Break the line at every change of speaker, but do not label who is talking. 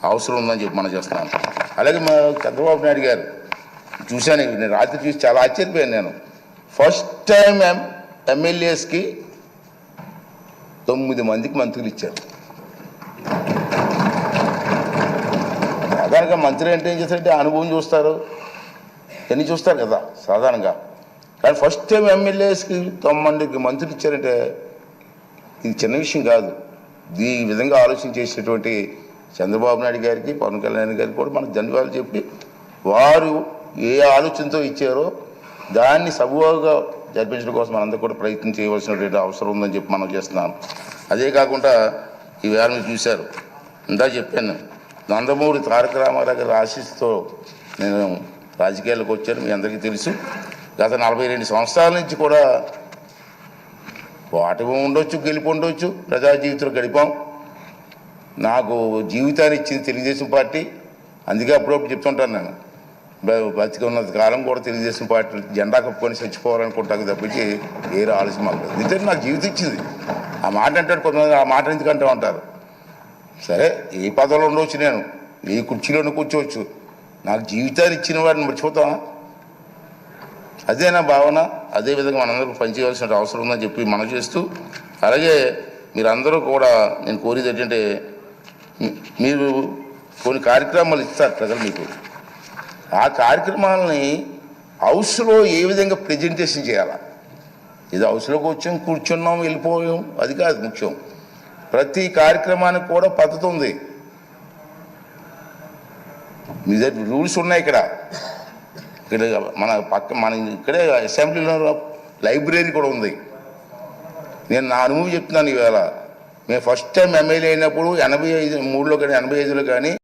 అవసరం ఉందని చెప్పి మనం చేస్తున్నాను. అలాగే మా చంద్రబాబు నాయుడు గారు చూశాను, నేను రాత్రి చూసి చాలా ఆశ్చర్యపోయాను. నేను ఫస్ట్ టైం ఎమ్మెల్యేస్కి 9 మందికి మంత్రులు ఇచ్చారు. సాధారణంగా మంత్రి అంటే ఏం చేస్తారంటే అనుభవం చూస్తారు, ఎన్ని చూస్తారు కదా సాధారణంగా. కానీ ఫస్ట్ టైం ఎమ్మెల్యేస్కి 9 మందికి మంత్రులు ఇచ్చారంటే ఇది చిన్న విషయం కాదు. ఈ విధంగా ఆలోచన చేసేటువంటి చంద్రబాబు నాయుడు గారికి, పవన్ కళ్యాణ్ గారికి కూడా మనకు ధన్యవాదాలు చెప్పి, వారు ఏ ఆలోచనతో ఇచ్చారో దాన్ని సబూగా జరిపించడం కోసం మనందరూ కూడా ప్రయత్నం చేయవలసినటువంటి అవసరం ఉందని చెప్పి మనం చేస్తున్నాను. అదే కాకుండా ఈవేళ మీరు చూశారు, ఇందా చెప్పాను, నందమూరి తారక రామారావు గారి ఆశీస్సుతో నేను రాజకీయాల్లోకి వచ్చాను. మీ అందరికీ తెలుసు. గత 42 సంవత్సరాల నుంచి కూడా ఓటమి ఉండొచ్చు, గెలుపు ఉండొచ్చు, ప్రజా జీవితంలో గడిపాం. నాకు జీవితాన్ని ఇచ్చింది తెలుగుదేశం పార్టీ. అందుకే అప్పుడప్పుడు చెప్తుంటాను, నేను బతికి ఉన్నంత కాలం కూడా తెలుగుదేశం పార్టీ జెండా కప్పుకొని చచ్చిపోవాలనుకుంటాను తప్పించి వేరే ఆలోచన మాకు లేదు. నిజంగా నాకు జీవితం ఇచ్చింది. ఆ మాట అంటాడు కొంతమంది, ఆ మాట ఎందుకంటూ ఉంటారు. సరే, ఏ పదవిలో ఉండవచ్చు, నేను ఏ కుర్చీలోనే కూర్చోవచ్చు, నాకు జీవితాన్ని ఇచ్చిన వాడిని మర్చిపోతామా? అదే నా భావన. అదేవిధంగా మనందరూ పనిచేయవలసిన అవసరం ఉందని చెప్పి మనం చేస్తూ, అలాగే మీరందరూ కూడా నేను కోరేది ఏంటంటే, మీరు కొన్ని కార్యక్రమాలు ఇస్తారు ప్రజలు మీకు. ఆ కార్యక్రమాలని హౌస్లో ఏ విధంగా ప్రజెంటేషన్ చేయాలా? ఇది హౌస్లోకి వచ్చాం, కూర్చున్నాం, వెళ్ళిపోయాం, అది కాదు ముఖ్యం. ప్రతి కార్యక్రమానికి కూడా పద్ధతి ఉంది. మీ దగ్గర రూల్స్ ఉన్నాయి. ఇక్కడ మన ఇక్కడే అసెంబ్లీలో లైబ్రరీ కూడా ఉంది. నేను నా అనుభవం చెప్తున్నాను. ఈవేళ మేము ఫస్ట్ టైం ఎమ్మెల్యే అయినప్పుడు 83లో కానీ 85లో కానీ